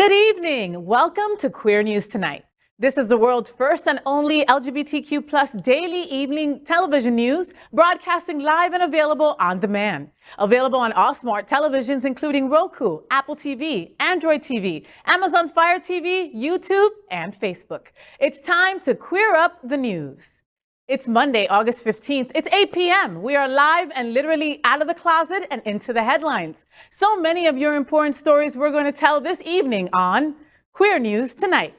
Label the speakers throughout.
Speaker 1: Good evening. Welcome to Queer News Tonight. This is the world's first and only LGBTQ plus daily evening television news, broadcasting live and available on demand. Available on all smart televisions, including Roku, Apple TV, Android TV, Amazon Fire TV, YouTube, and Facebook. It's time to queer up the news. It's Monday, August 15th. It's 8 p.m. We are live and literally out of the closet and into the headlines. So many of your important stories we're going to tell this evening on Queer News Tonight.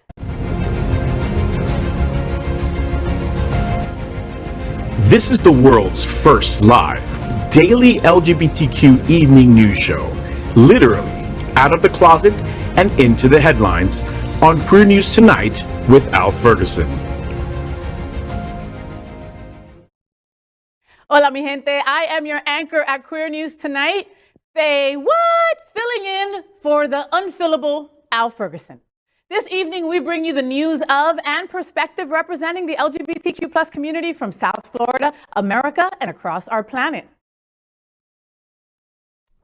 Speaker 2: This is the world's first live daily LGBTQ evening news show, literally out of the closet and into the headlines on Queer News Tonight with Al Ferguson.
Speaker 1: Hola, mi gente. I am your anchor at Queer News Tonight, FayWhat, filling in for the unfillable Al Ferguson. This evening, we bring you the news of and perspective representing the LGBTQ plus community from South Florida, America, and across our planet.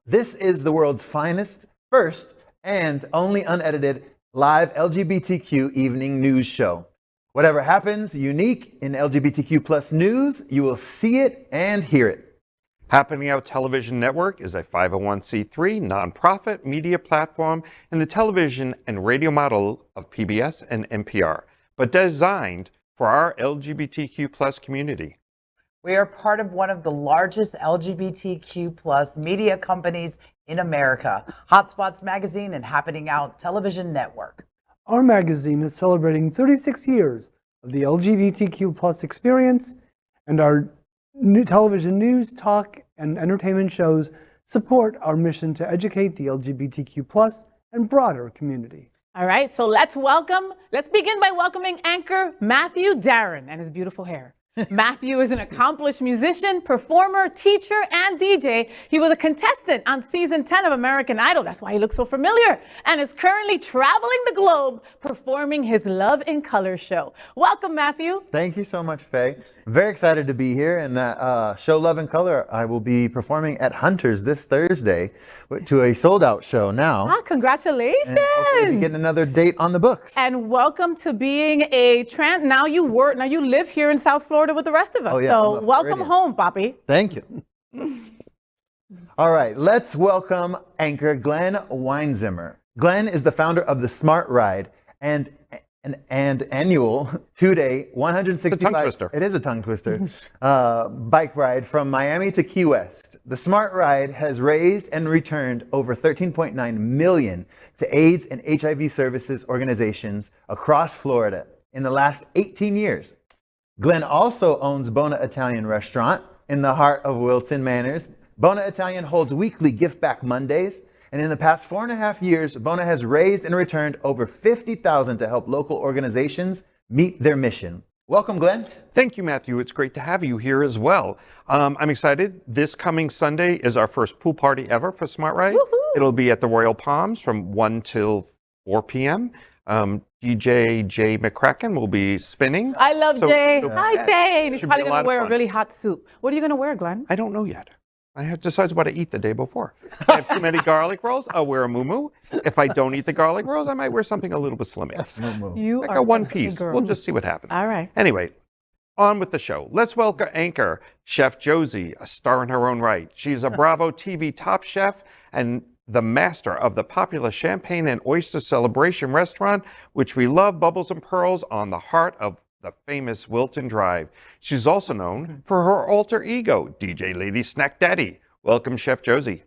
Speaker 3: This is the world's finest, first, and only unedited live LGBTQ evening news show. Whatever happens unique in LGBTQ plus news, you will see it and hear it.
Speaker 4: Happening Out Television Network is a 501c3 nonprofit media platform in the television and radio model of PBS and NPR, but designed for our LGBTQ plus community.
Speaker 5: We are part of one of the largest LGBTQ plus media companies in America, Hotspots Magazine and Happening Out Television Network.
Speaker 6: Our magazine is celebrating 36 years of the LGBTQ plus experience, and our new television news, talk, and entertainment shows support our mission to educate the LGBTQ plus and broader community.
Speaker 1: All right, so let's begin by welcoming anchor Matthew Darren and his beautiful hair. Matthew is an accomplished musician, performer, teacher, and DJ. He was a contestant on season 10 of American Idol. That's why he looks so familiar. And is currently traveling the globe performing his Love in Color show. Welcome, Matthew.
Speaker 3: Thank you so much, Faye. Very excited to be here. And that show Love in Color, I will be performing at Hunter's this Thursday to a sold-out show now.
Speaker 1: Ah, congratulations.
Speaker 3: And hopefully we get another date on the books.
Speaker 1: And welcome to being a trans. Now you live here in South Florida with the rest of us.
Speaker 3: Oh, yeah,
Speaker 1: so welcome home, Papi.
Speaker 3: Thank you. All right, let's welcome anchor Glen Weinzimer. Glen is the founder of the Smart Ride and an annual two-day 165.
Speaker 4: It's a tongue twister.
Speaker 3: It is a tongue twister. Bike ride from Miami to Key West. The Smart Ride has raised and returned over $13.9 million to AIDS and HIV services organizations across Florida in the last 18 years. Glen also owns Bona Italian Restaurant in the heart of Wilton Manors. Bona Italian holds weekly Give Back Mondays, and in the past 4.5 years, Bona has raised and returned over $50,000 to help local organizations meet their mission. Welcome, Glen.
Speaker 4: Thank you, Matthew. It's great to have you here as well. I'm excited. This coming Sunday is our first pool party ever for Smart Ride. It'll be at the Royal Palms from 1 till 4 p.m. DJ Jay McCracken will be spinning.
Speaker 1: I love Jay. Hi, Jay. He's
Speaker 4: Should
Speaker 1: probably
Speaker 4: be a
Speaker 1: going
Speaker 4: lot
Speaker 1: to
Speaker 4: of
Speaker 1: wear a
Speaker 4: fun.
Speaker 1: really hot suit. What are you going to wear, Glenn?
Speaker 4: I don't know yet. I have to decide what to eat the day before. If I have too many garlic rolls, I'll wear a muumuu. If I don't eat the garlic rolls, I might wear something a little bit slimmer.
Speaker 1: You
Speaker 4: Like
Speaker 1: are
Speaker 4: a one
Speaker 1: such
Speaker 4: piece.
Speaker 1: girl.
Speaker 4: We'll just see what happens.
Speaker 1: All right.
Speaker 4: Anyway, on with the show. Let's welcome anchor Chef Josie, a star in her own right. She's a Bravo TV top chef and the master of the popular Champagne and Oyster Celebration restaurant, which we love, Bubbles and Pearls, on the heart of the famous Wilton Drive. She's also known for her alter ego, DJ Lady Snack Daddy. Welcome, Chef Josie.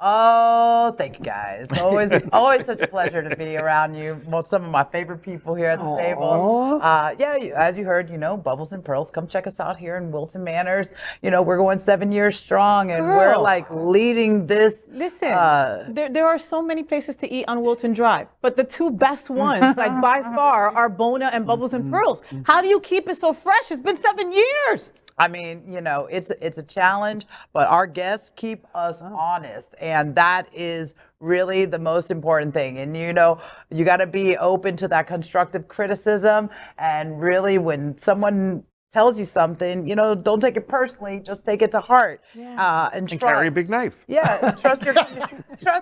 Speaker 5: Oh, thank you guys. Always such a pleasure to be around you. Some of my favorite people here at the table. Yeah, as you heard, Bubbles and Pearls, come check us out here in Wilton Manors. We're going 7 years strong and we're like leading this.
Speaker 1: Listen, there are so many places to eat on Wilton Drive, but the two best ones, like by far, are Bona and Bubbles and Pearls. How do you keep it so fresh? It's been 7 years.
Speaker 5: I mean, it's a challenge, but our guests keep us honest, and that is really the most important thing. And you got to be open to that constructive criticism, and really when someone tells you something, don't take it personally, just take it to heart. And trust.
Speaker 4: carry a big knife.
Speaker 5: Yeah, and trust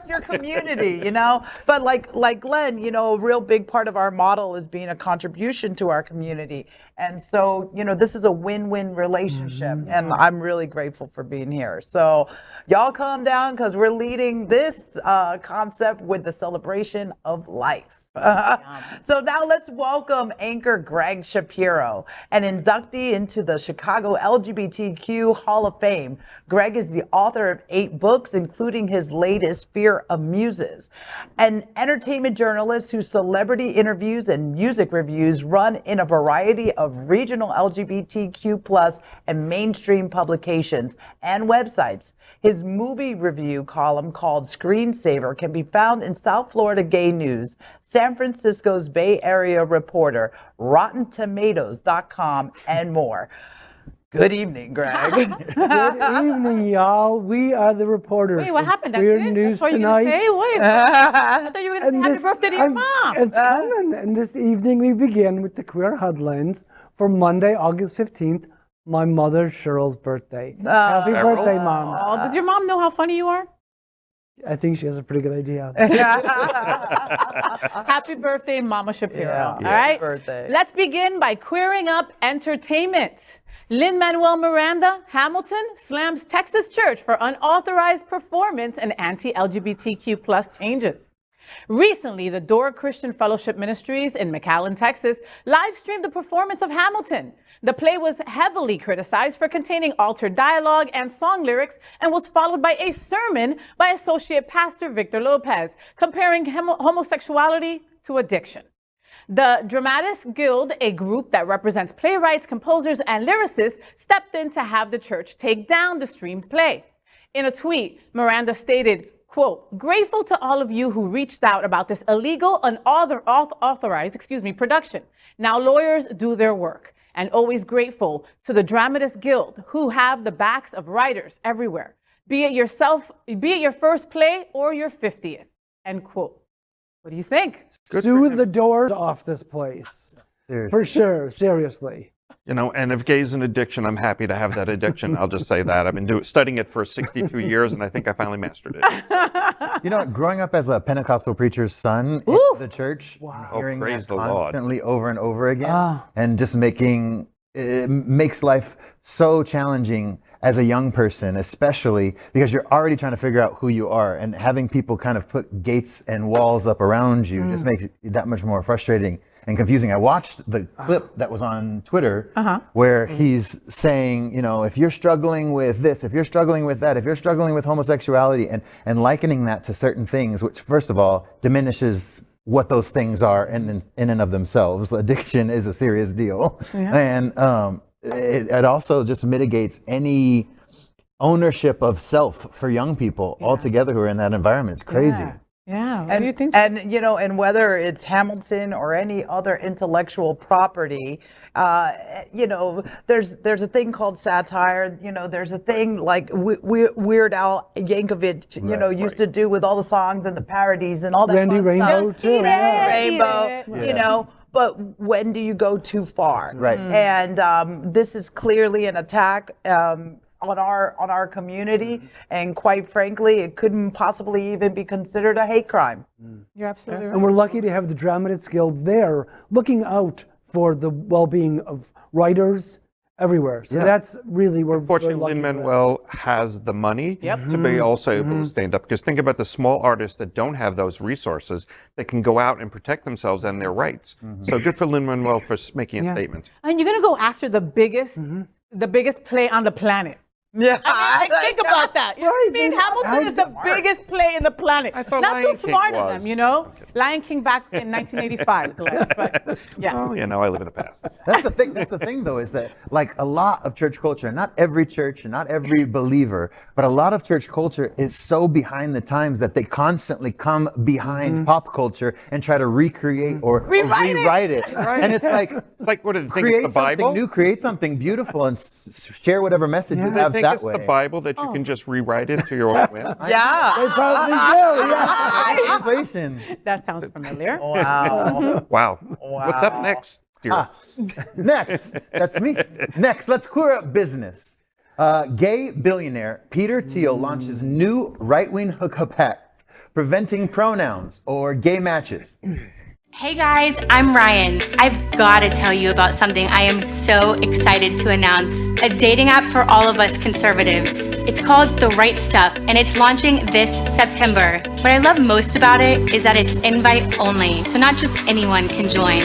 Speaker 5: your community, But like Glenn, a real big part of our model is being a contribution to our community. And so, this is a win-win relationship, and I'm really grateful for being here. So y'all calm down, because we're leading this concept with the celebration of life. So now let's welcome anchor Gregg Shapiro, an inductee into the Chicago LGBTQ Hall of Fame. Gregg is the author of 8 books, including his latest, Fear of Muses, an entertainment journalist whose celebrity interviews and music reviews run in a variety of regional LGBTQ+ and mainstream publications and websites. His movie review column called Screensaver can be found in South Florida Gay News, San Francisco's Bay Area Reporter, RottenTomatoes.com, and more. Good evening, Gregg.
Speaker 6: Good evening, y'all. We are the reporters.
Speaker 1: Wait, what happened? That's
Speaker 6: Queer
Speaker 1: it?
Speaker 6: News
Speaker 1: That's what
Speaker 6: Tonight.
Speaker 1: you were gonna say? Wait, I thought you were going to say happy birthday to your mom.
Speaker 6: It's coming. And this evening we begin with the queer headlines for Monday, August 15th, my mother Cheryl's birthday. Happy birthday, Mom.
Speaker 1: Oh, does your mom know how funny you are?
Speaker 6: I think she has a pretty good idea.
Speaker 1: Happy birthday, Mama Shapiro.
Speaker 5: Yeah.
Speaker 1: All right?
Speaker 5: Birthday.
Speaker 1: Let's begin by queering up entertainment. Lin-Manuel Miranda, Hamilton, slams Texas church for unauthorized performance and anti-LGBTQ+ changes. Recently, the Door Christian Fellowship Ministries in McAllen, Texas, live-streamed the performance of Hamilton. The play was heavily criticized for containing altered dialogue and song lyrics, and was followed by a sermon by Associate Pastor Victor Lopez, comparing homosexuality to addiction. The Dramatists Guild, a group that represents playwrights, composers, and lyricists, stepped in to have the church take down the streamed play. In a tweet, Miranda stated, quote, "Grateful to all of you who reached out about this illegal, unauthorized production. Now lawyers do their work. And always grateful to the Dramatists Guild, who have the backs of writers everywhere, be it your first play or your 50th, end quote. What do you think?
Speaker 6: Sue the doors off this place.
Speaker 3: Seriously.
Speaker 6: For sure, seriously.
Speaker 4: And if gay is an addiction, I'm happy to have that addiction. I'll just say that. I've been studying it for 62 years, and I think I finally mastered it.
Speaker 3: Growing up as a Pentecostal preacher's son in the church, hearing
Speaker 4: praise
Speaker 3: that
Speaker 4: the Lord.
Speaker 3: constantly over and over again, and just it makes life so challenging as a young person, especially because you're already trying to figure out who you are, and having people kind of put gates and walls up around you just makes it that much more frustrating and confusing. I watched the clip that was on Twitter where he's saying, if you're struggling with this, if you're struggling with that, if you're struggling with homosexuality, and likening that to certain things, which first of all diminishes what those things are in and of themselves. Addiction is a serious deal. And it also just mitigates any ownership of self for young people altogether who are in that enviroment. It's crazy.
Speaker 1: Yeah, what do you think?
Speaker 5: And whether it's Hamilton or any other intellectual property, there's a thing called satire. There's a thing like Weird Al Yankovic, used to do with all the songs and the parodies and all that.
Speaker 6: Randy Rainbow too.
Speaker 5: Rainbow. But when do you go too far?
Speaker 3: Right.
Speaker 5: And this is clearly an attack on our community, and quite frankly, it couldn't possibly even be considered a hate crime.
Speaker 1: You're absolutely right.
Speaker 6: And we're lucky to have the Dramatists Guild there looking out for the well-being of writers everywhere. So that's really, we're
Speaker 4: Fortunately,
Speaker 6: very lucky.
Speaker 4: Lin-Manuel has the money to be also able to stand up. Because think about the small artists that don't have those resources that can go out and protect themselves and their rights. So good for Lin-Manuel for making a statement.
Speaker 1: And you're going to go after the biggest play on the planet.
Speaker 5: Yeah,
Speaker 1: Think about that. You know what I mean? Hamilton is the biggest play in the planet.
Speaker 4: I thought
Speaker 1: Not
Speaker 4: Lion
Speaker 1: too
Speaker 4: King
Speaker 1: smart of
Speaker 4: was.
Speaker 1: them, you know? Lion King back in 1985. But, yeah.
Speaker 4: Oh, I live in the past.
Speaker 3: That's the thing. That's the thing, though, is that like a lot of church culture, not every church and not every believer, but a lot of church culture is so behind the times that they constantly come behind pop culture and try to recreate or rewrite it. And it's like
Speaker 4: What do they think?
Speaker 3: create
Speaker 4: It's the Bible?
Speaker 3: something new, create something beautiful, and share whatever message you have
Speaker 4: I think
Speaker 3: that
Speaker 4: it's
Speaker 3: way.
Speaker 4: the Bible that you can just rewrite it to your own whim.
Speaker 5: Yeah.
Speaker 6: They probably do, yeah.
Speaker 3: Translation.
Speaker 1: That sounds familiar.
Speaker 5: Wow.
Speaker 4: Wow. What's up next? here.
Speaker 3: Next, that's me. Next, let's queer up business. Gay billionaire Peter Thiel launches new right-wing hookup act preventing pronouns or gay matches.
Speaker 7: Hey guys, I'm Ryan. I've got to tell you about something I am so excited to announce. A dating app for all of us conservatives. It's called The Right Stuff, and it's launching this September. What I love most about it is that it's invite only, so not just anyone can join.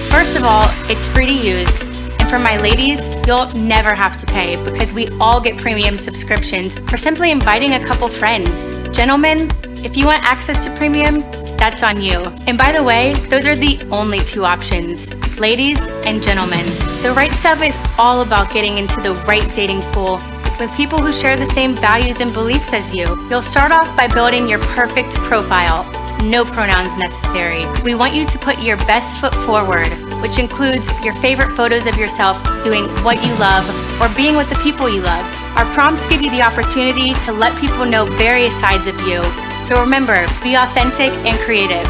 Speaker 7: First of all, it's free to use. And for my ladies, you'll never have to pay because we all get premium subscriptions for simply inviting a couple friends. Gentlemen, if you want access to premium, that's on you. And by the way, those are the only two options. Ladies and gentlemen, The Right Stuff is all about getting into the right dating pool with people who share the same values and beliefs as you. You'll start off by building your perfect profile. No pronouns necessary. We want you to put your best foot forward, which includes your favorite photos of yourself doing what you love or being with the people you love. Our prompts give you the opportunity to let people know various sides of you. So remember, be authentic and creative.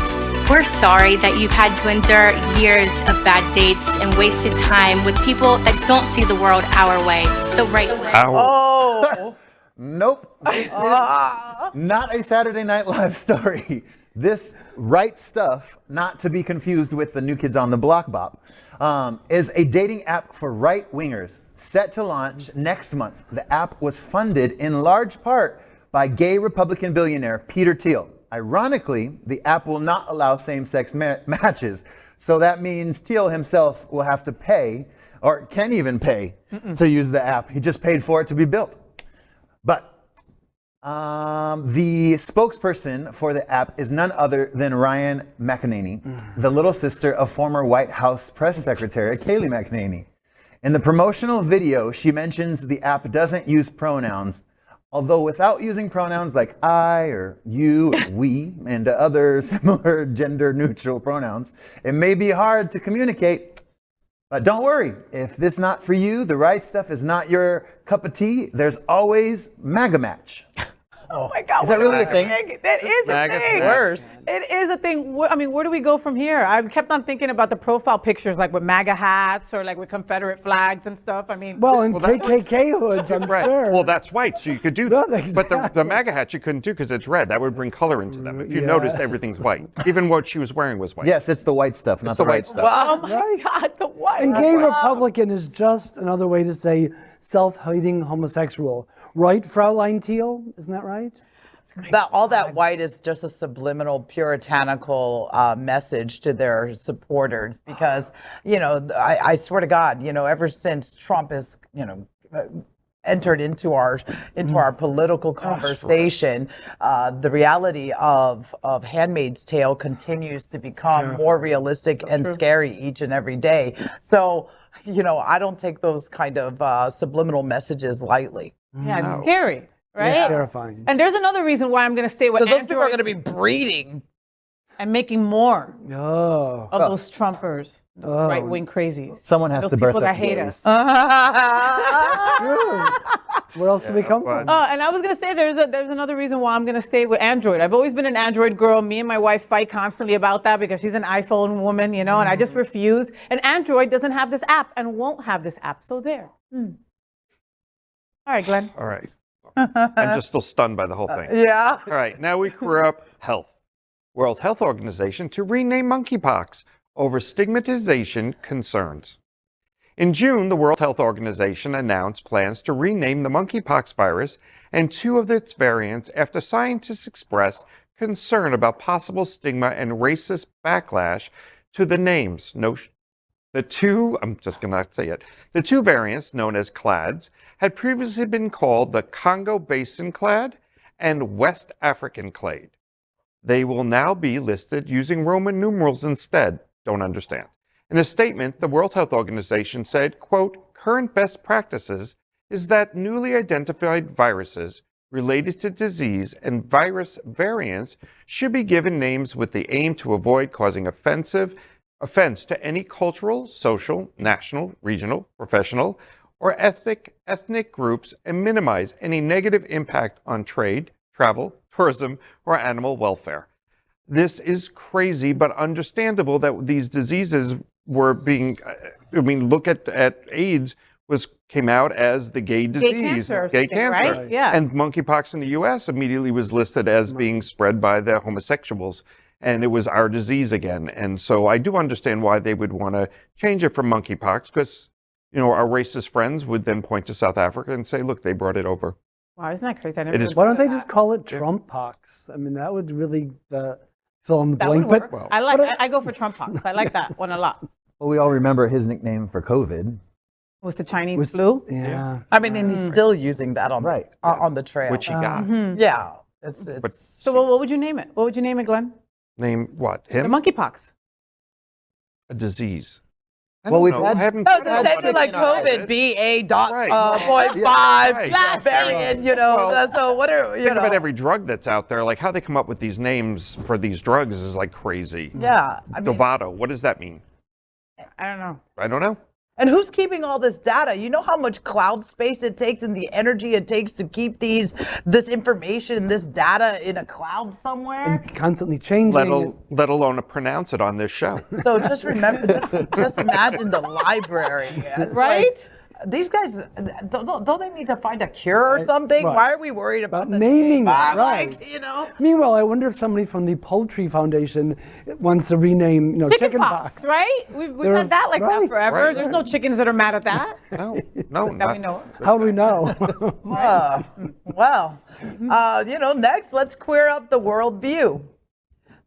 Speaker 7: We're sorry that you've had to endure years of bad dates and wasted time with people that don't see the world our way, the right way.
Speaker 5: Oh.
Speaker 3: Nope. This is not a Saturday Night Live story. This Right Stuff, not to be confused with the New Kids on the Block bop, is a dating app for right-wingers set to launch next month. The app was funded in large part by gay Republican billionaire Peter Thiel. Ironically, the app will not allow same-sex matches, so that means Thiel himself will have to pay, or can even pay, to use the app. He just paid for it to be built. But the spokesperson for the app is none other than Ryan McEnany, the little sister of former White House press secretary Kayleigh McEnany. In the promotional video, she mentions the app doesn't use pronouns, although without using pronouns like I or you or we and other similar gender-neutral pronouns, it may be hard to communicate. But don't worry, if this is not for you, The Right Stuff is not your cup of tea, there's always MAGA Match.
Speaker 1: Oh my God.
Speaker 3: Is that really a thing?
Speaker 1: That is a thing.
Speaker 5: Worse.
Speaker 1: It is a thing. I mean, where do we go from here? I kept on thinking about the profile pictures, like with MAGA hats or like with Confederate flags and stuff. I mean,
Speaker 6: Well, in KKK hoods, I'm
Speaker 4: Right.
Speaker 6: sure.
Speaker 4: Well, that's white, so you could do
Speaker 6: No,
Speaker 4: that.
Speaker 6: exactly.
Speaker 4: But the MAGA hat you couldn't do because it's red. That would bring color into them. If you noticed, everything's white. Even what she was wearing was white.
Speaker 3: Yes, it's the white stuff, not the right stuff.
Speaker 1: oh my God, the white.
Speaker 6: And gay Republican is just another way to say self-hating homosexual. Right, Fraulein Thiel? Isn't that right?
Speaker 5: All that white is just a subliminal puritanical message to their supporters because, you know, I swear to God, you know, ever since Trump has, you know, entered into our political conversation, the reality of Handmaid's Tale continues to become more realistic and scary each and every day. So, you know, I don't take those kind of subliminal messages lightly.
Speaker 1: Yeah, it's scary, right?
Speaker 6: It's terrifying.
Speaker 1: And there's another reason why I'm going to stay with
Speaker 5: Because those people are
Speaker 1: Android
Speaker 5: going to be breeding.
Speaker 1: and making more
Speaker 6: Oh.
Speaker 1: of those Trumpers, right-wing crazies.
Speaker 3: Someone has
Speaker 1: Those
Speaker 3: to birth
Speaker 1: people that
Speaker 3: us
Speaker 1: hate
Speaker 3: gays.
Speaker 1: us.
Speaker 6: True. Where else do we come from?
Speaker 1: And I was gonna say there's another reason why I'm gonna stay with Android. I've always been an Android girl. Me and my wife fight constantly about that because she's an iPhone woman, you know, and I just refuse. And Android doesn't have this app and won't have this app. So there. All right, Glenn.
Speaker 4: All right. I'm just still stunned by the whole thing.
Speaker 5: Yeah.
Speaker 4: All right, now we queer up health. World Health Organization to rename monkeypox over stigmatization concerns. In June, the World Health Organization announced plans to rename the monkeypox virus and two of its variants after scientists expressed concern about possible stigma and racist backlash to the names. The two variants, known as clades, had previously been called the Congo Basin clade and West African clade. They will now be listed using Roman numerals instead. Don't understand. In a statement, the World Health Organization said, quote, current best practices is that newly identified viruses related to disease and virus variants should be given names with the aim to avoid causing offense to any cultural, social, national, regional, professional, or ethnic groups and minimize any negative impact on trade, travel, tourism, or animal welfare. This is crazy, but understandable that these diseases were being, look at AIDS came out as the gay disease,
Speaker 1: gay cancer, right? Yeah.
Speaker 4: And monkeypox in the U.S. immediately was listed as being spread by the homosexuals, and it was our disease again. And so I do understand why they would want to change it from monkeypox, because our racist friends would then point to South Africa and say, "Look, they brought it over."
Speaker 1: Wow, isn't that crazy?
Speaker 6: Why don't they just call it Trump pox? I mean, that would really fill in the blank.
Speaker 1: But I go for Trump pox. I like that one a lot.
Speaker 3: Well, we all remember his nickname for COVID.
Speaker 1: Was the Chinese flu?
Speaker 6: Yeah.
Speaker 5: I mean, and he's still using that on the trail.
Speaker 4: Which he got.
Speaker 5: Yeah.
Speaker 1: So what would you name it? What would you name it, Glenn?
Speaker 4: Name what?
Speaker 1: The
Speaker 4: Him?
Speaker 1: monkeypox.
Speaker 4: A disease.
Speaker 3: Well, we've had.
Speaker 5: No, the same like COVID, BA.5 variant, so what are,
Speaker 4: Think about every drug that's out there, like how they come up with these names for these drugs is like crazy.
Speaker 5: Yeah.
Speaker 4: Dovato, what does that mean?
Speaker 1: I don't know.
Speaker 4: I don't know.
Speaker 5: And who's keeping all this data? You know how much cloud space it takes and the energy it takes to keep this information, this data in a cloud somewhere?
Speaker 6: And constantly changing.
Speaker 4: Let alone to pronounce it on this show.
Speaker 5: So just remember, just imagine the library. It's
Speaker 1: right?
Speaker 5: Like, these guys, don't they need to find a cure or something?
Speaker 6: Right.
Speaker 5: Why are we worried about the
Speaker 6: naming
Speaker 5: name?
Speaker 6: it?
Speaker 5: I'm
Speaker 6: Right.
Speaker 5: like,
Speaker 6: Meanwhile, I wonder if somebody from the Poultry Foundation wants to rename,
Speaker 1: chicken pox, right? We've had that like that forever.
Speaker 4: Right.
Speaker 1: There's no chickens that are mad at that.
Speaker 4: No,
Speaker 1: That we know.
Speaker 6: How do we know?
Speaker 5: Next, let's queer up the worldview.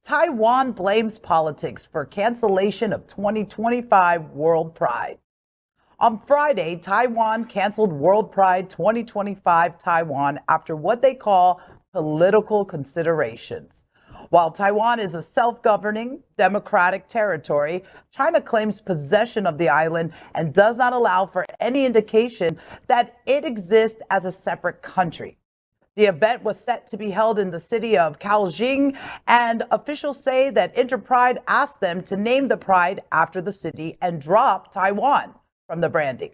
Speaker 5: Taiwan blames politics for cancellation of 2025 World Pride. On Friday, Taiwan canceled World Pride 2025 Taiwan after what they call political considerations. While Taiwan is a self-governing, democratic territory, China claims possession of the island and does not allow for any indication that it exists as a separate country. The event was set to be held in the city of Kaohsiung, and officials say that Interpride asked them to name the pride after the city and drop Taiwan from the branding.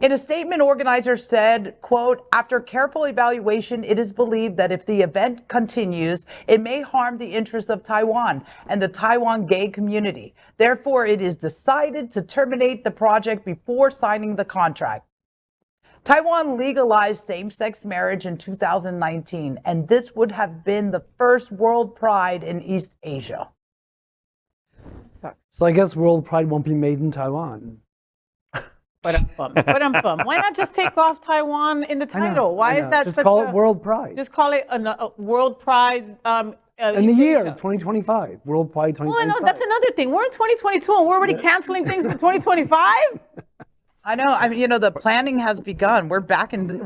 Speaker 5: In a statement, organizers said, quote, "After careful evaluation, it is believed that if the event continues, it may harm the interests of Taiwan and the Taiwan gay community. Therefore, it is decided to terminate the project before signing the contract." Taiwan legalized same-sex marriage in 2019, and this would have been the first World Pride in East Asia.
Speaker 6: So I guess World Pride won't be made in Taiwan.
Speaker 1: Why not just take off Taiwan in the title? Why is that
Speaker 6: just
Speaker 1: such
Speaker 6: call it World Pride?
Speaker 1: Just call it a World Pride.
Speaker 6: In the year 2025, World Pride 2025.
Speaker 1: Well, no, that's another thing. We're in 2022 and we're already canceling things for 2025.
Speaker 5: I know. I mean, the planning has begun. We're back in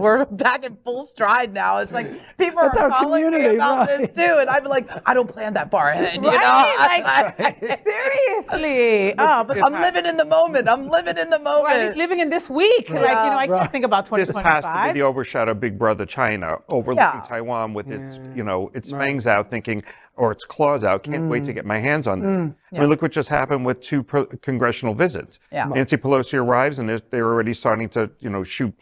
Speaker 5: full stride now. It's like people are calling me about this too, and I'm like, I don't plan that far ahead.
Speaker 1: Seriously. But
Speaker 5: I'm living in the moment.
Speaker 1: Right, living in this week. I can't think about 2025.
Speaker 4: This has to be the overshadowed Big Brother China overlooking Taiwan with its, its fangs out, thinking, or its claws out. Can't wait to get my hands on this. I mean, look what just happened with two congressional visits. Nancy Pelosi arrives, and they're already starting to, shoot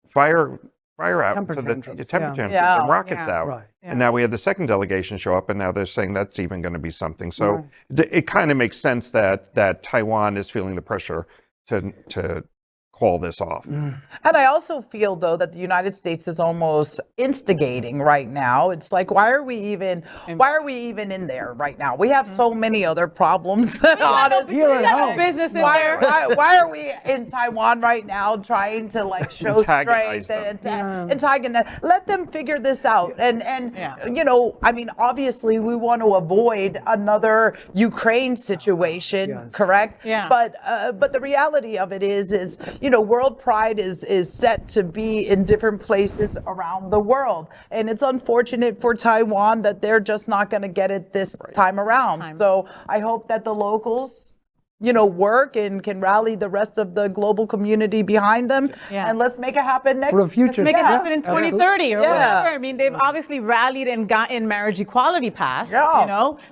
Speaker 4: fire out,
Speaker 6: temper
Speaker 4: tantrums
Speaker 5: Yeah.
Speaker 4: and rockets out.
Speaker 6: Right.
Speaker 4: And now we had the second delegation show up, and now they're saying that's even going to be something. So it kind of makes sense that Taiwan is feeling the pressure to call this off.
Speaker 5: And I also feel, though, that the United States is almost instigating right now. It's like, why are we even in there right now? We have so many other problems. Honestly,
Speaker 1: business in there.
Speaker 5: Why are we in Taiwan right now trying to show strength and antagonize? Let them figure this out. And I mean, obviously, we want to avoid another Ukraine situation, correct?
Speaker 1: Yeah.
Speaker 5: But the reality of it is World Pride is set to be in different places around the world. And it's unfortunate for Taiwan that they're just not going to get it this time around. So I hope that the locals, work and can rally the rest of the global community behind them. Yeah. And let's make it happen next.
Speaker 6: For the future.
Speaker 1: Make it happen in 2030 or whatever. I mean, they've obviously rallied and gotten marriage equality passed,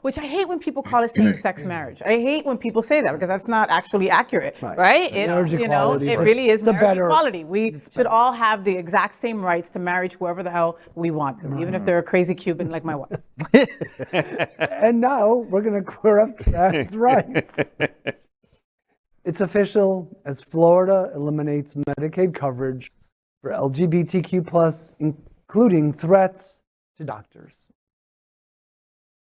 Speaker 1: which I hate when people call it same-sex marriage. I hate when people say that because that's not actually accurate, right?
Speaker 6: Marriage equality.
Speaker 1: It really is marriage equality. We should all have the exact same rights to marry whoever the hell we want to, even if they're a crazy Cuban like my wife.
Speaker 6: And now we're going to queer up trans rights. It's official as Florida eliminates Medicaid coverage for LGBTQ+, including threats to doctors.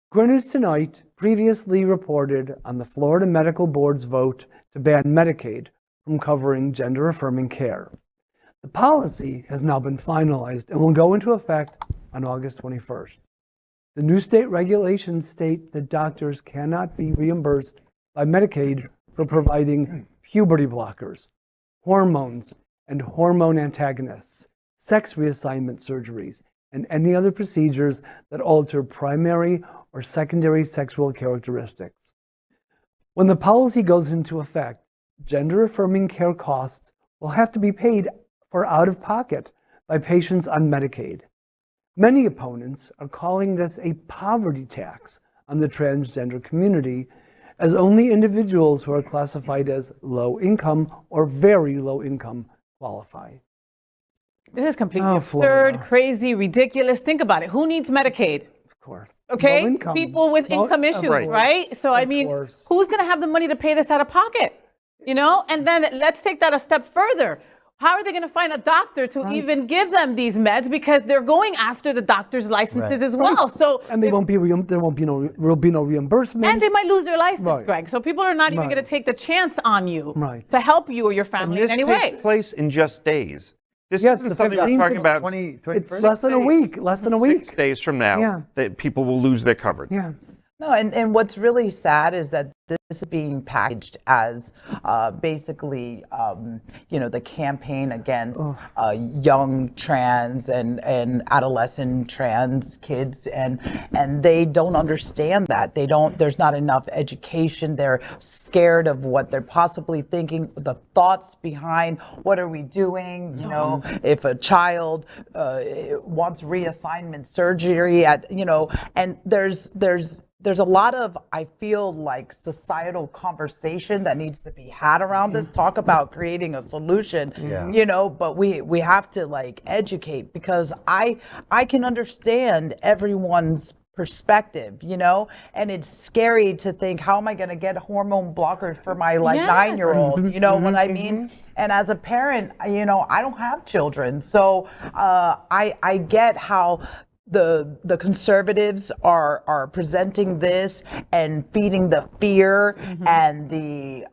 Speaker 6: Queer News Tonight previously reported on the Florida Medical Board's vote to ban Medicaid from covering gender-affirming care. The policy has now been finalized and will go into effect on August 21st. The new state regulations state that doctors cannot be reimbursed by Medicaid for providing puberty blockers, hormones and hormone antagonists, sex reassignment surgeries, and any other procedures that alter primary or secondary sexual characteristics. When the policy goes into effect, gender-affirming care costs will have to be paid for out of pocket by patients on Medicaid. Many opponents are calling this a poverty tax on the transgender community, as only individuals who are classified as low income or very low income qualify.
Speaker 1: This is completely absurd, crazy, ridiculous. Think about it. Who needs Medicaid?
Speaker 6: Of course.
Speaker 1: Okay,
Speaker 6: Low income.
Speaker 1: people with income issues, right? So I mean, who's going to have the money to pay this out of pocket? You know, and then let's take that a step further. How are they going to find a doctor to even give them these meds, because they're going after the doctor's licenses as well? So
Speaker 6: and there won't be no reimbursement,
Speaker 1: and they might lose their license, Greg. So people are not even going to take the chance on you to help you or your family in any way.
Speaker 4: This takes place in just days. This isn't something we're talking about.
Speaker 6: It's less than a week. Less than a week.
Speaker 4: 6 days from now, that people will lose their coverage.
Speaker 6: Yeah.
Speaker 5: No, and what's really sad is that this is being packaged as basically, the campaign against young trans and adolescent trans kids, and they don't understand that. There's not enough education. They're scared of what they're possibly thinking, the thoughts behind what are we doing, if a child wants reassignment surgery and there's a lot of, I feel like, societal conversation that needs to be had around this. Talk about creating a solution, but we have to educate, because I can understand everyone's perspective, and it's scary to think, how am I going to get hormone blockers for my 9-year-old, what I mean? And as a parent, I don't have children, so I get how the conservatives are presenting this and feeding the fear and the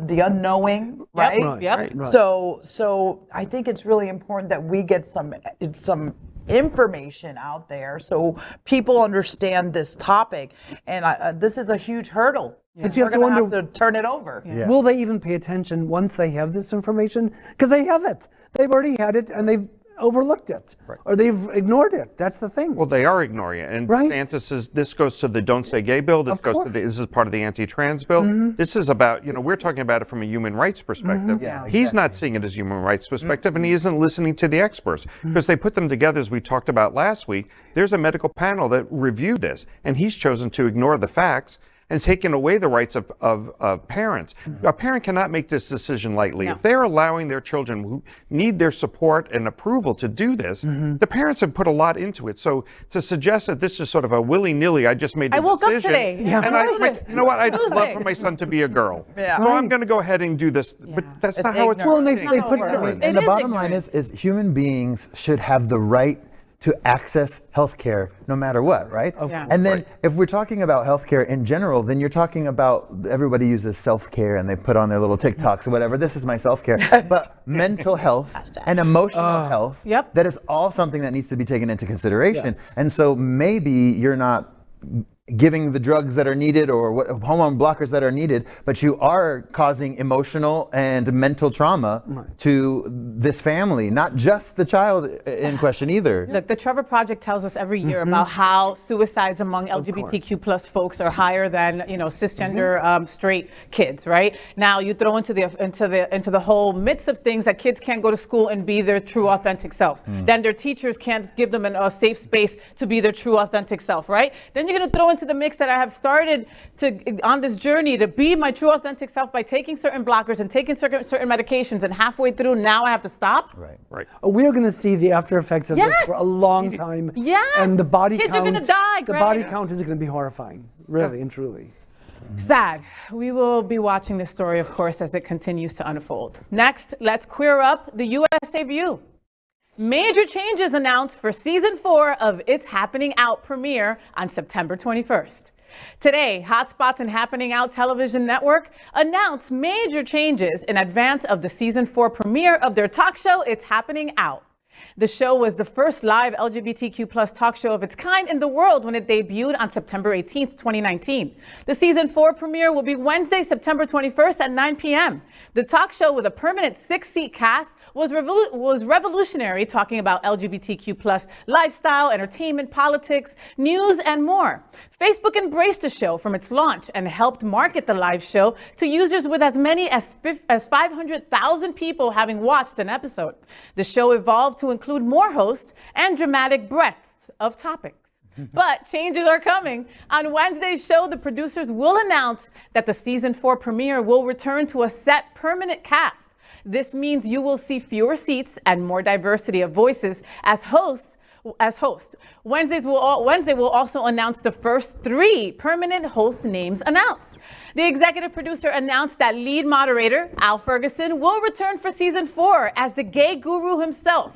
Speaker 5: unknowing, right?
Speaker 1: Yep.
Speaker 5: So I think it's really important that we get some information out there so people understand this topic, and this is a huge hurdle.
Speaker 6: But you
Speaker 5: We're going to have to turn it over.
Speaker 6: Will they even pay attention once they have this information? Because they have it. They've already had it, and they've overlooked it, or they've ignored it. That's the thing.
Speaker 4: Well, they are ignoring it. And DeSantis says this goes to the Don't Say Gay bill. This is part of the anti-trans bill. This is about, we're talking about it from a human rights perspective. He's not seeing it as a human rights perspective, and he isn't listening to the experts, because they put them together, as we talked about last week. There's a medical panel that reviewed this, and he's chosen to ignore the facts and taken away the rights of parents. A parent cannot make this decision lightly. If they're allowing their children who need their support and approval to do this, the parents have put a lot into it. So to suggest that this is sort of a willy-nilly, I just made a decision.
Speaker 1: I woke up today.
Speaker 4: And you know what? I'd love for my son to be a girl. So I'm going to go ahead and do this. But that's not how it's
Speaker 6: well,
Speaker 4: working.
Speaker 3: And the bottom line is human beings should have the right to access healthcare no matter what, right? And then if we're talking about healthcare in general, then you're talking about, everybody uses self-care and they put on their little TikToks or whatever. This is my self-care. But mental health and emotional health, that is all something that needs to be taken into consideration. And so maybe you're not giving the drugs that are needed or what hormone blockers that are needed, but you are causing emotional and mental trauma to this family, not just the child in question either.
Speaker 1: Look, the Trevor Project tells us every year about how suicides among LGBTQ plus folks are higher than cisgender straight kids, right? Now you throw into the whole midst of things that kids can't go to school and be their true authentic selves. Then their teachers can't give them a safe space to be their true authentic self, right? Then you're going to throw into the mix that I have started on this journey to be my true authentic self by taking certain blockers and taking certain medications, and halfway through now I have to stop.
Speaker 4: Right.
Speaker 6: We are going to see the after effects of this for a long time. And the body
Speaker 1: Kids
Speaker 6: count,
Speaker 1: are going to die,
Speaker 6: the body count is going to be horrifying, really and truly.
Speaker 1: Sad. We will be watching this story, of course, as it continues to unfold. Next, let's queer up the USA View. Major changes announced for season 4 of It's Happening Out premiere on September 21st. Today, Hotspots and Happening Out television network announced major changes in advance of the season 4 premiere of their talk show, It's Happening Out. The show was the first live LGBTQ plus talk show of its kind in the world when it debuted on September 18th, 2019. The season 4 premiere will be Wednesday, September 21st at 9 p.m. The talk show with a permanent 6-seat cast was revolutionary, talking about LGBTQ plus lifestyle, entertainment, politics, news, and more. Facebook embraced the show from its launch and helped market the live show to users with as many as 500,000 people having watched an episode. The show evolved to include more hosts and dramatic breadths of topics. But changes are coming. On Wednesday's show, the producers will announce that the season 4 premiere will return to a set permanent cast. This means you will see fewer seats and more diversity of voices as hosts. Wednesday will also announce the first 3 permanent host names announced. The executive producer announced that lead moderator Al Ferguson will return for season 4 as the gay guru himself.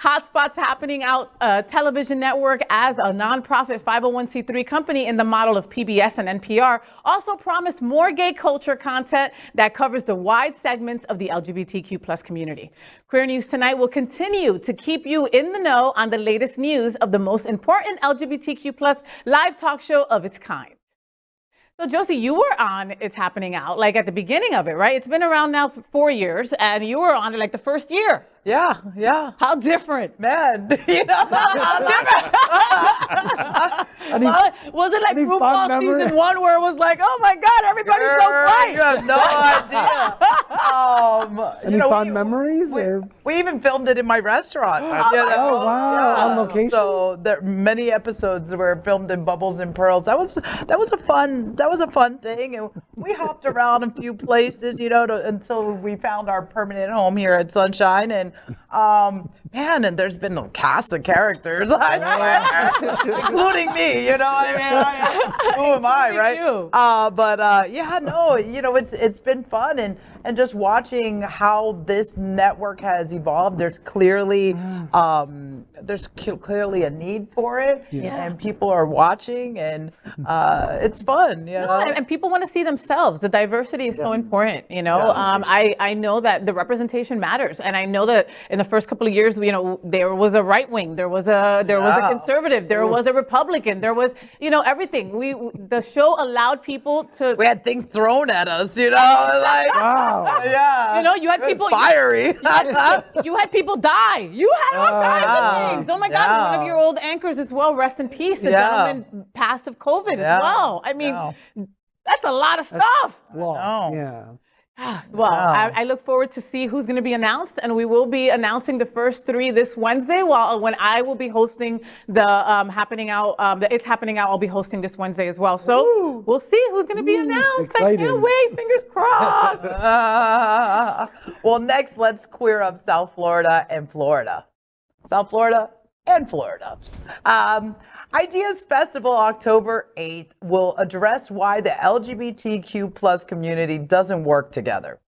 Speaker 1: Hotspots Happening Out television network, as a nonprofit 501c3 company in the model of PBS and NPR, also promised more gay culture content that covers the wide segments of the LGBTQ plus community. Queer News Tonight will continue to keep you in the know on the latest news of the most important LGBTQ plus live talk show of its kind. So Josie, you were on It's Happening Out, like at the beginning of it, right? It's been around now for 4 years, and you were on it like the first year.
Speaker 5: Yeah.
Speaker 1: How different?
Speaker 5: Man, you know, how different.
Speaker 1: Was it like RuPaul season 1 where it was like, oh my God, everybody's so bright?
Speaker 5: You have no idea.
Speaker 6: Any fond memories?
Speaker 5: We even filmed it in my restaurant.
Speaker 6: Oh, wow.
Speaker 5: Yeah.
Speaker 6: On location?
Speaker 5: So there many episodes were filmed in Bubbles and Pearls. That was a fun thing. And we hopped around a few places, you know, until we found our permanent home here at Sunshine. And man, and there's been a cast of characters, including me, you know, who am I, right? Yeah, no, you know, it's been fun, and just watching how this network has evolved. There's clearly a need for it, and people are watching, and it's fun, you know.
Speaker 1: And people want to see themselves. The diversity is so important, you know. I know that the representation matters, and I know that in the first couple of years, you know, there was a right wing, there was a conservative, there was a Republican, there was, you know, everything. The show allowed people to.
Speaker 5: We had things thrown at us, you know, like
Speaker 6: wow.
Speaker 5: Yeah.
Speaker 1: You know, you had people
Speaker 5: fiery.
Speaker 1: You had people die. You had all kinds of things. Oh my God, one of your old anchors as well. Rest in peace. The gentleman passed of COVID as well. I mean, that's a lot of stuff.
Speaker 6: Yeah.
Speaker 1: Well, I look forward to see who's going to be announced, and we will be announcing the first 3 this Wednesday. When I will be hosting the Happening Out, It's Happening Out, I'll be hosting this Wednesday as well. So we'll see who's going to be announced.
Speaker 6: Exciting.
Speaker 1: I can't wait. Fingers crossed.
Speaker 5: Well, next, let's queer up South Florida and Florida. South Florida and Florida. Ideas Festival October 8th will address why the LGBTQ plus community doesn't work together.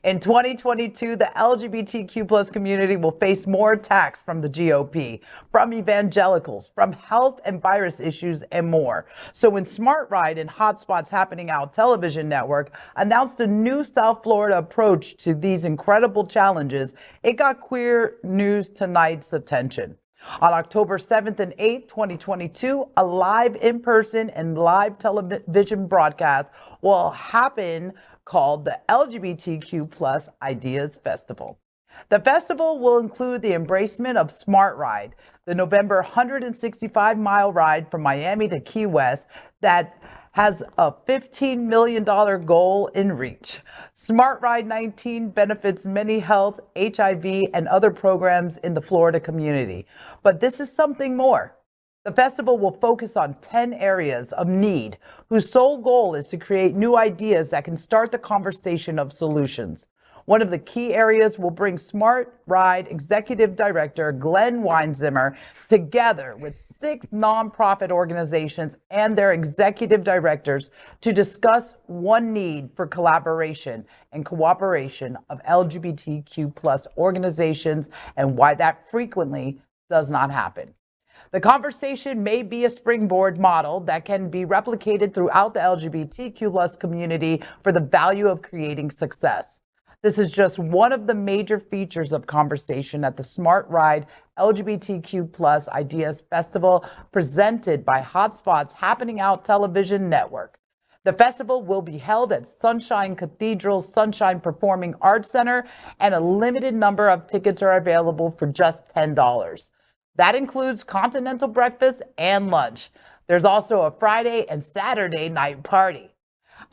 Speaker 5: In 2022, the LGBTQ plus community will face more attacks from the GOP, from evangelicals, from health and virus issues, and more. So when Smart Ride and Hotspots Happening Out television network announced a new South Florida approach to these incredible challenges, it got Queer News Tonight's attention. On October 7th and 8th, 2022, a live in-person and live television broadcast will happen called the LGBTQ Plus Ideas Festival. The festival will include the embracement of Smart Ride, the November 165-mile ride from Miami to Key West that has a $15 million goal in reach. Smart Ride 19 benefits many health, HIV, and other programs in the Florida community. But this is something more. The festival will focus on 10 areas of need, whose sole goal is to create new ideas that can start the conversation of solutions. One of the key areas will bring Smart Ride Executive Director Glen Weinzimer together with 6 nonprofit organizations and their executive directors to discuss one need for collaboration and cooperation of LGBTQ plus organizations and why that frequently does not happen. The conversation may be a springboard model that can be replicated throughout the LGBTQ plus community for the value of creating success. This is just one of the major features of conversation at the Smart Ride LGBTQ plus Ideas Festival presented by Hotspot's Happening Out Television Network. The festival will be held at Sunshine Cathedral's Sunshine Performing Arts Center, and a limited number of tickets are available for just $10. That includes continental breakfast and lunch. There's also a Friday and Saturday night party.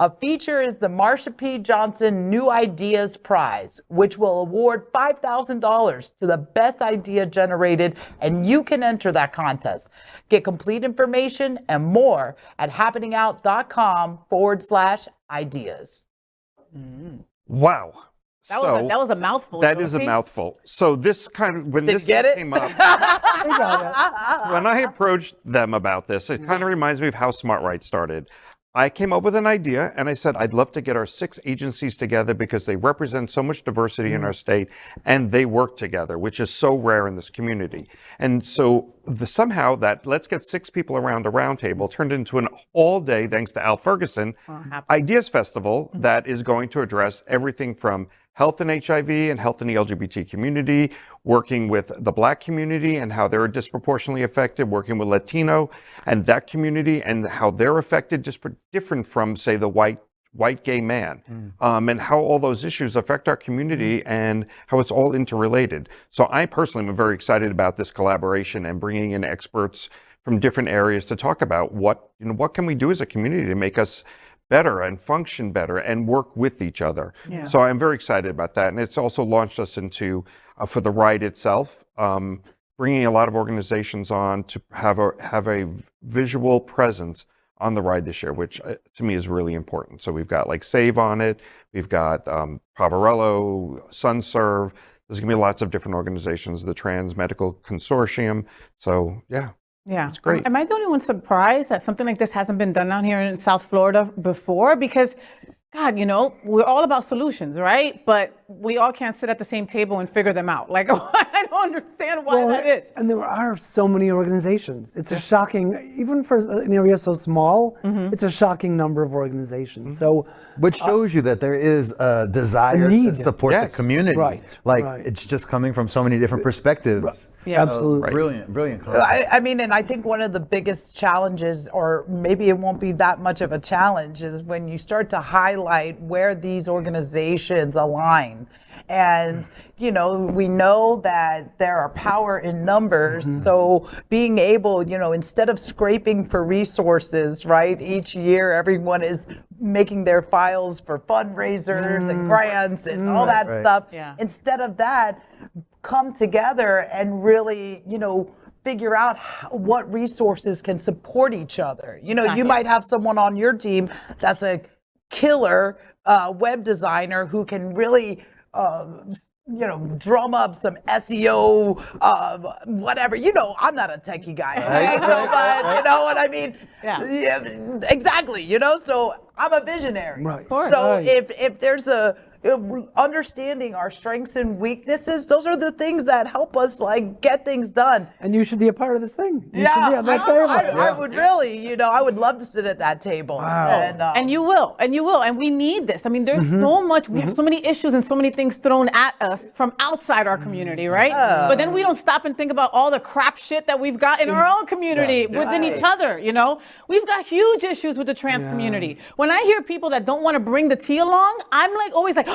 Speaker 5: A feature is the Marsha P. Johnson New Ideas Prize, which will award $5,000 to the best idea generated, and you can enter that contest. Get complete information and more at happeningout.com/ideas.
Speaker 4: Wow.
Speaker 1: That was a mouthful.
Speaker 4: That is a
Speaker 1: Josie.
Speaker 4: mouthful. So this kind of, when
Speaker 5: Did
Speaker 4: this
Speaker 5: you get it?
Speaker 4: came up, when I approached them about this, it kind of reminds me of how Smart Ride started. I came up with an idea and I said, I'd love to get our 6 agencies together because they represent so much diversity in our state and they work together, which is so rare in this community. And so somehow that let's get 6 people around a round table turned into an all day, thanks to Al Ferguson, Ideas Festival that is going to address everything from health and HIV and health in the LGBT community, working with the Black community and how they're disproportionately affected, working with Latino and that community and how they're affected, just different from, say, the white gay man, and how all those issues affect our community and how it's all interrelated. So I personally am very excited about this collaboration and bringing in experts from different areas to talk about what can we do as a community to make us better and function better and work with each other. Yeah. So I'm very excited about that. And it's also launched us into, for the ride itself, bringing a lot of organizations on to have a visual presence on the ride this year, which to me is really important. So we've got like Save on it, we've got Poverello, SunServe. There's gonna be lots of different organizations, the Trans Medical Consortium. So yeah.
Speaker 1: Yeah.
Speaker 4: It's great.
Speaker 1: Am I the only one surprised that something like this hasn't been done down here in South Florida before? Because, God, we're all about solutions, right? But we all can't sit at the same table and figure them out. Like, I don't understand why that is.
Speaker 6: And there are so many organizations. It's a shocking, even for an area so small, it's a shocking number of organizations. So,
Speaker 3: which shows you that there is a desire to support the community.
Speaker 6: Right.
Speaker 3: It's just coming from so many different perspectives.
Speaker 6: Right. Yeah, absolutely.
Speaker 3: Brilliant.
Speaker 5: I mean, and I think one of the biggest challenges, or maybe it won't be that much of a challenge, is when you start to highlight where these organizations align. And, we know that there are power in numbers. So being able, instead of scraping for resources, right, each year everyone is making their files for fundraisers and grants and all that stuff. Yeah. Instead of that, come together and really, figure out what resources can support each other. You might have someone on your team that's a killer web designer who can really, drum up some SEO, whatever. I'm not a techie guy, okay? But you know what I mean? Yeah, exactly. So I'm a visionary. Right. So if there's understanding our strengths and weaknesses, those are the things that help us get things done.
Speaker 6: And you should be a part of this thing. You should be at that table.
Speaker 5: I would really, I would love to sit at that table.
Speaker 6: Wow.
Speaker 1: And you will, and we need this. I mean, there's so much, we have so many issues and so many things thrown at us from outside our community, right? But then we don't stop and think about all the crap shit that we've got in our own community within each other, We've got huge issues with the trans community. When I hear people that don't want to bring the tea along, I'm always like,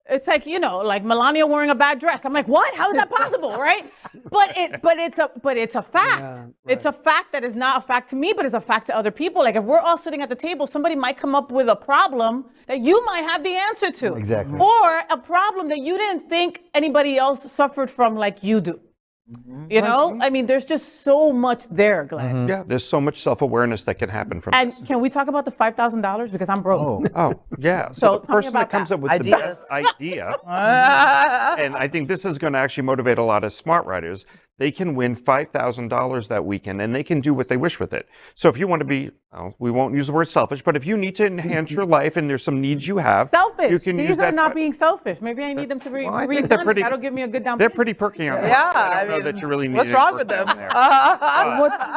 Speaker 1: it's like, like Melania wearing a bad dress. I'm like, what? How is that possible, right? But it's a fact. Yeah, right. It's a fact that is not a fact to me, but it's a fact to other people. Like if we're all sitting at the table, somebody might come up with a problem that you might have the answer to.
Speaker 3: Exactly.
Speaker 1: Or a problem that you didn't think anybody else suffered from like you do. You know, I mean, there's just so much there, Glenn.
Speaker 4: Yeah, there's so much self-awareness that can happen from
Speaker 1: And
Speaker 4: this.
Speaker 1: can we talk about the $5,000 because I'm broke?
Speaker 4: Oh, yeah.
Speaker 1: So
Speaker 4: So the
Speaker 1: tell me
Speaker 4: person that
Speaker 1: about
Speaker 4: comes
Speaker 1: that.
Speaker 4: up with
Speaker 5: Ideas.
Speaker 4: the best idea, and I think this is going to actually motivate a lot of smart riders, they can win $5,000 that weekend and they can do what they wish with it. So if you want to be, we won't use the word selfish, but if you need to enhance your life and there's some needs you have,
Speaker 1: Selfish.
Speaker 4: you can use
Speaker 1: These are
Speaker 4: that
Speaker 1: not
Speaker 4: fi-
Speaker 1: being selfish. Maybe I need them to
Speaker 4: Well, I think they're
Speaker 1: refund.
Speaker 4: pretty-
Speaker 1: That'll give me a good down
Speaker 4: They're
Speaker 1: payment.
Speaker 4: pretty perky on that.
Speaker 5: Yeah,
Speaker 4: I don't know
Speaker 5: mean,
Speaker 4: that you really need
Speaker 5: what's
Speaker 4: any
Speaker 5: wrong
Speaker 4: work
Speaker 5: with them?
Speaker 4: down there.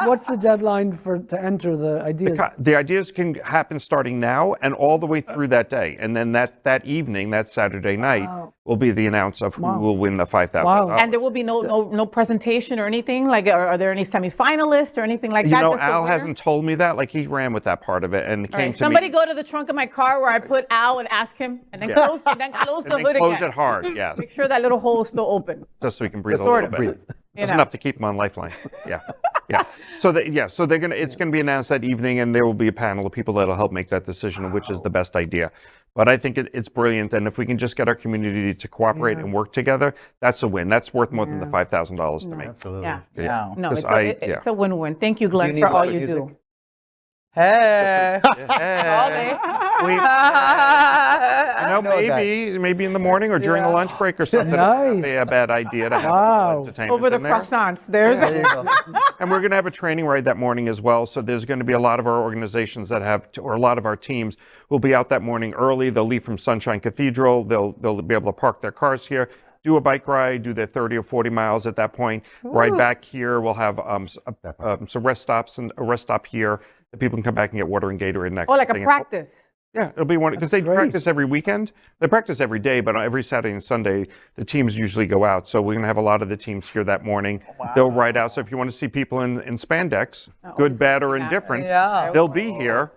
Speaker 6: What's the deadline to enter the ideas?
Speaker 4: The ideas can happen starting now and all the way through that day. And then that evening, that Saturday night, will be the announce of who will win the $5,000.
Speaker 6: Wow.
Speaker 1: And there will be no presentation or anything? Like, are there any semifinalists or anything like
Speaker 4: You
Speaker 1: that?
Speaker 4: know,
Speaker 1: Just the
Speaker 4: Al
Speaker 1: winner?
Speaker 4: hasn't told me that. Like, he ran with that part of it and
Speaker 1: All
Speaker 4: came
Speaker 1: right,
Speaker 4: to
Speaker 1: somebody
Speaker 4: me.
Speaker 1: go to the trunk of my car where I put Al and ask him, and then close the
Speaker 4: And
Speaker 1: hood
Speaker 4: then close
Speaker 1: again.
Speaker 4: it hard, yes.
Speaker 1: Make sure that little hole is still open.
Speaker 4: Just so we can breathe a
Speaker 1: sort
Speaker 4: little
Speaker 1: of.
Speaker 4: bit.
Speaker 1: You
Speaker 4: That's
Speaker 1: know.
Speaker 4: enough to keep them on Lifeline. Yeah, yeah. So they're gonna. It's gonna be announced that evening, and there will be a panel of people that'll help make that decision of which is the best idea. But I think it's brilliant, and if we can just get our community to cooperate and work together, that's a win. That's worth more than the $5,000 to me.
Speaker 3: Absolutely.
Speaker 1: Yeah.
Speaker 5: Yeah.
Speaker 1: No,
Speaker 4: 'Cause
Speaker 1: it's a win-win. Thank you,
Speaker 3: Do
Speaker 1: Glenn,
Speaker 3: you need
Speaker 1: for all
Speaker 3: live
Speaker 1: you
Speaker 3: music?
Speaker 1: do.
Speaker 5: Hey.
Speaker 4: Hey. You know,
Speaker 3: know a guy.
Speaker 4: maybe in the morning or during the lunch break or something.
Speaker 6: Nice.
Speaker 4: It would be a bad idea to have
Speaker 6: Wow.
Speaker 4: entertainment
Speaker 1: Over the
Speaker 4: in there.
Speaker 1: croissants. There's
Speaker 3: There you go.
Speaker 4: And we're going to have a training ride that morning as well. So there's going to be a lot of our organizations that have, or a lot of our teams will be out that morning early. They'll leave from Sunshine Cathedral. They'll be able to park their cars here, do a bike ride, do their 30 or 40 miles at that point. Ride back here. We'll have some rest stops and a rest stop here that people can come back and get water and Gatorade and that
Speaker 1: oh,
Speaker 4: kind
Speaker 1: like
Speaker 4: of
Speaker 1: a
Speaker 4: thing.
Speaker 1: practice.
Speaker 4: Yeah, it'll be one because they
Speaker 6: great.
Speaker 4: practice every weekend. They practice every day, but every Saturday and Sunday, the teams usually go out. So we're going to have a lot of the teams here that morning. They'll ride out. So if you want to see people in spandex, good, bad, or indifferent,
Speaker 5: Yeah.
Speaker 4: they'll be here.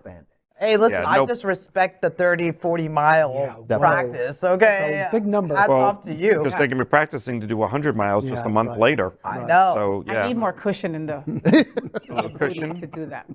Speaker 5: Hey, listen,
Speaker 4: Yeah,
Speaker 5: I
Speaker 4: nope.
Speaker 5: just respect the 30, 40 mile practice, okay?
Speaker 6: That's a big number.
Speaker 5: Hats off to you.
Speaker 4: Because they can be practicing to do 100 miles just
Speaker 6: Yeah,
Speaker 4: a month
Speaker 6: right.
Speaker 4: later.
Speaker 5: I know.
Speaker 4: So
Speaker 1: I
Speaker 4: yeah,
Speaker 1: need more cushion in the
Speaker 4: a little cushion.
Speaker 1: to do that.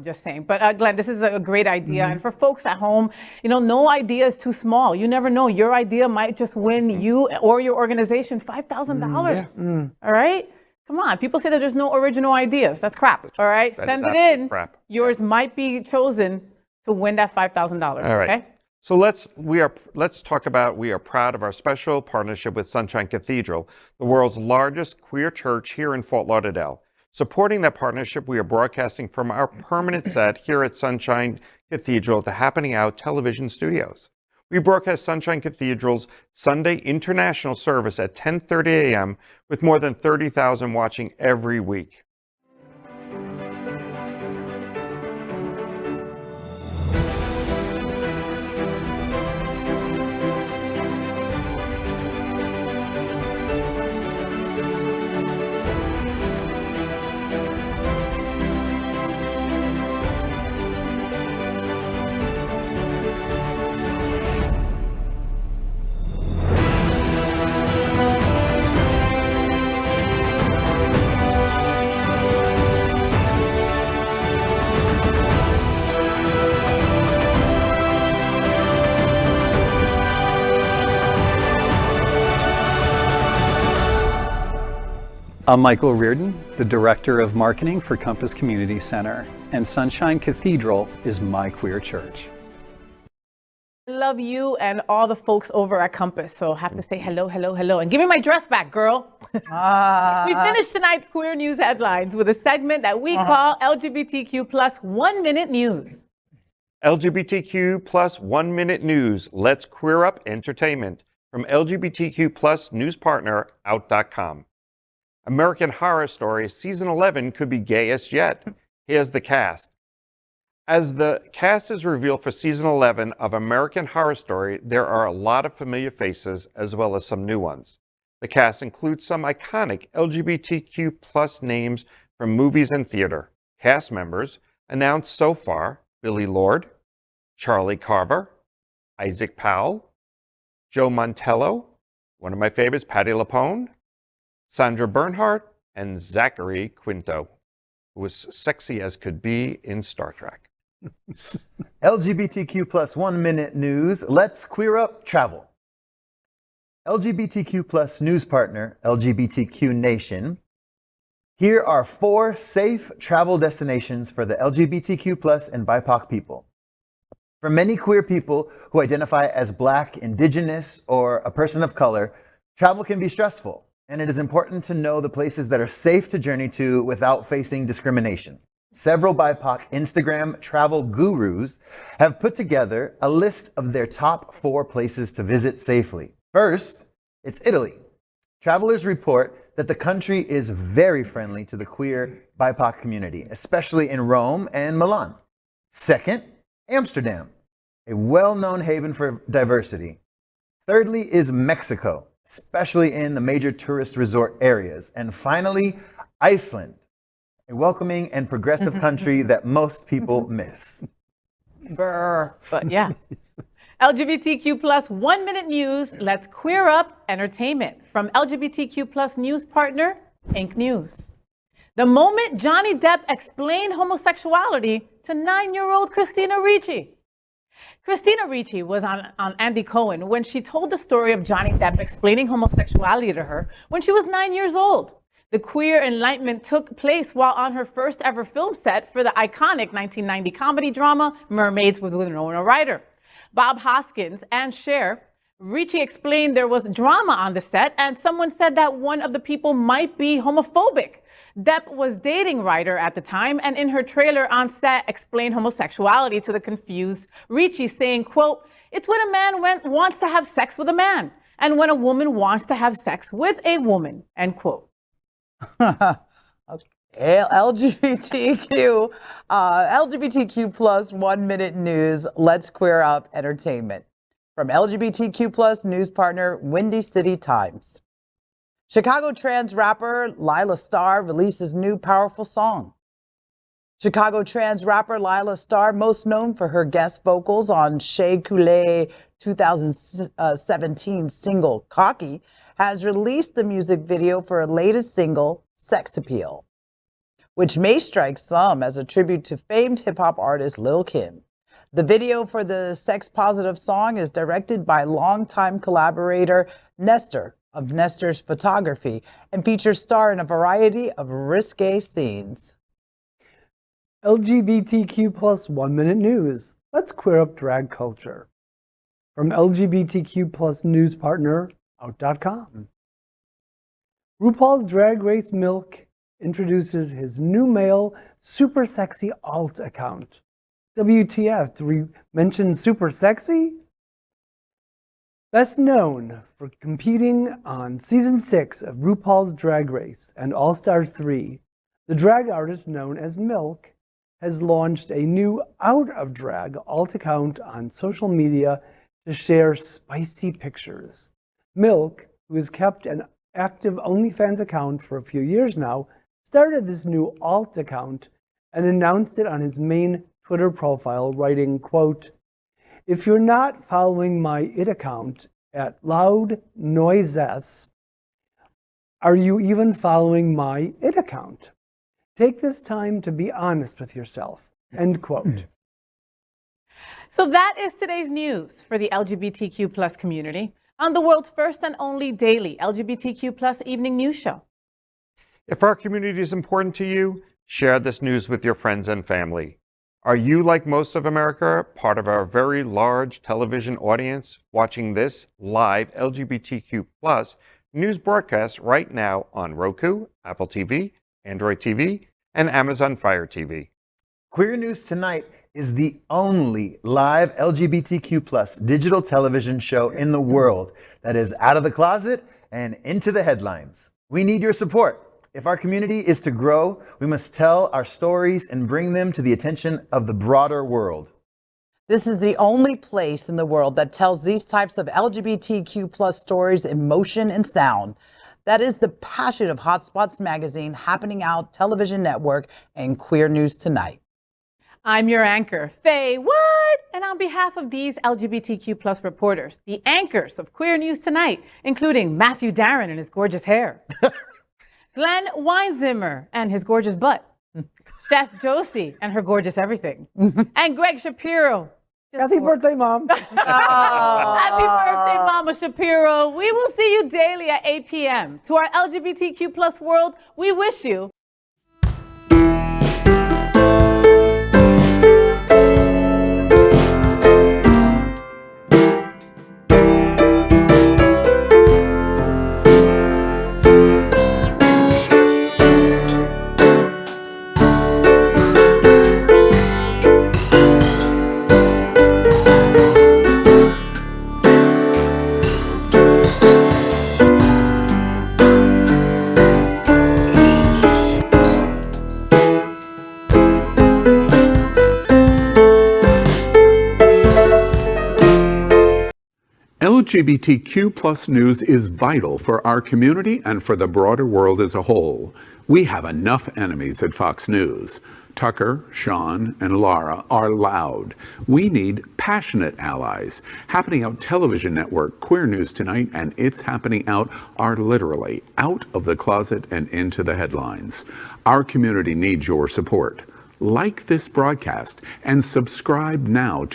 Speaker 1: Just saying. But Glenn, this is a great idea. And for folks at home, no idea is too small. You never know. Your idea might just win you or your organization $5,000. All right? Come on. People say that there's no original ideas. That's crap. All right?
Speaker 4: That
Speaker 1: Send
Speaker 4: is
Speaker 1: it
Speaker 4: absolute
Speaker 1: in.
Speaker 4: crap.
Speaker 1: Yours might be chosen to win that $5,000.
Speaker 4: All right.
Speaker 1: Okay?
Speaker 4: So let's talk about, we are proud of our special partnership with Sunshine Cathedral, the world's largest queer church here in Fort Lauderdale. Supporting that partnership, we are broadcasting from our permanent set here at Sunshine Cathedral at the Happening Out television studios. We broadcast Sunshine Cathedral's Sunday International service at 10:30 a.m. with more than 30,000 watching every week.
Speaker 8: I'm Michael Reardon, the Director of Marketing for Compass Community Center, and Sunshine Cathedral is my queer church.
Speaker 1: I love you and all the folks over at Compass. So I have to say hello, hello, hello. And give me my dress back, girl. We finished tonight's Queer News headlines with a segment that we call LGBTQ plus 1 minute news.
Speaker 4: LGBTQ plus 1 minute news. Let's queer up entertainment from LGBTQ plus news partner Out.com. American Horror Story season 11 could be gayest yet. Here's the cast. As the cast is revealed for season 11 of American Horror Story, there are a lot of familiar faces as well as some new ones. The cast includes some iconic LGBTQ plus names from movies and theater. Cast members announced so far: Billy Lord, Charlie Carver, Isaac Powell, Joe Montello, one of my favorites, Patti LuPone, Sandra Bernhardt, and Zachary Quinto, who was sexy as could be in Star Trek.
Speaker 3: LGBTQ plus 1 minute news. Let's queer up travel. LGBTQ plus news partner, LGBTQ Nation. Here are 4 safe travel destinations for the LGBTQ plus and BIPOC people. For many queer people who identify as Black, Indigenous, or a person of color, travel can be stressful, and it is important to know the places that are safe to journey to without facing discrimination. Several BIPOC Instagram travel gurus have put together a list of their top 4 places to visit safely. First, it's Italy. Travelers report that the country is very friendly to the queer BIPOC community, especially in Rome and Milan. Second, Amsterdam, a well-known haven for diversity. Thirdly is Mexico, especially in the major tourist resort areas. And finally, Iceland, a welcoming and progressive country that most people miss.
Speaker 5: Brr.
Speaker 1: But yeah. LGBTQ plus 1 minute news. Let's queer up entertainment. From LGBTQ plus news partner, Inc. News. The moment Johnny Depp explained homosexuality to 9-year-old Christina Ricci. Christina Ricci was on Andy Cohen when she told the story of Johnny Depp explaining homosexuality to her when she was 9 years old. The queer enlightenment took place while on her first ever film set for the iconic 1990 comedy drama Mermaids with Winona Ryder. Bob Hoskins and Cher. Ricci explained there was drama on the set and someone said that one of the people might be homophobic. Depp was dating Ryder at the time and in her trailer on set explained homosexuality to the confused Ricci, saying, quote, "It's when a man wants to have sex with a man and when a woman wants to have sex with a woman," end quote.
Speaker 5: LGBTQ plus 1 minute news. Let's queer up entertainment. From LGBTQ plus news partner, Windy City Times. Chicago trans rapper Lila Starr releases new powerful song. Chicago trans rapper Lila Starr, most known for her guest vocals on Shea Coulee 2017 single Cocky, has released the music video for her latest single, Sex Appeal, which may strike some as a tribute to famed hip-hop artist Lil' Kim. The video for the sex-positive song is directed by longtime collaborator Nestor of Nestor's Photography and features Starr in a variety of risque scenes.
Speaker 6: LGBTQ plus 1 minute news. Let's queer up drag culture. From LGBTQ plus news partner, Out.com. RuPaul's Drag Race Milk introduces his new male super sexy alt account. WTF, do we mention super sexy? Best known for competing on season 6 of RuPaul's Drag Race and All Stars 3, the drag artist known as Milk has launched a new out of drag alt account on social media to share spicy pictures. Milk, who has kept an active OnlyFans account for a few years now, started this new alt account and announced it on his main Twitter profile, writing, quote, "If you're not following my it account at Loud Noises, are you even following my it account? Take this time to be honest with yourself," end quote.
Speaker 1: So that is today's news for the LGBTQ plus community on the world's first and only daily LGBTQ plus evening news show.
Speaker 4: If our community is important to you, share this news with your friends and family. Are you, like most of America, part of our very large television audience watching this live LGBTQ plus news broadcast right now on Roku, Apple TV, Android TV, and Amazon Fire TV?
Speaker 3: Queer News Tonight is the only live LGBTQ plus digital television show in the world that is out of the closet and into the headlines. We need your support. If our community is to grow, we must tell our stories and bring them to the attention of the broader world.
Speaker 5: This is the only place in the world that tells these types of LGBTQ plus stories in motion and sound. That is the passion of Hotspots Magazine, Happening Out Television Network, and Queer News Tonight.
Speaker 1: I'm your anchor, FayWhat, and on behalf of these LGBTQ plus reporters, the anchors of Queer News Tonight, including Matthew Darren and his gorgeous hair, Glen Weinzimer and his gorgeous butt, Chef Josie and her gorgeous everything, and Gregg Shapiro,
Speaker 6: Happy birthday, Mom.
Speaker 1: Happy birthday, Mama Shapiro. We will see you daily at 8 p.m. To our LGBTQ plus world, we wish you
Speaker 2: LGBTQ plus news is vital for our community and for the broader world as a whole. We have enough enemies at Fox News. Tucker, Sean, and Laura are loud. We need passionate allies. Happening Out television network, Queer News Tonight, and It's Happening Out are literally out of the closet and into the headlines. Our community needs your support. Like this broadcast and subscribe now to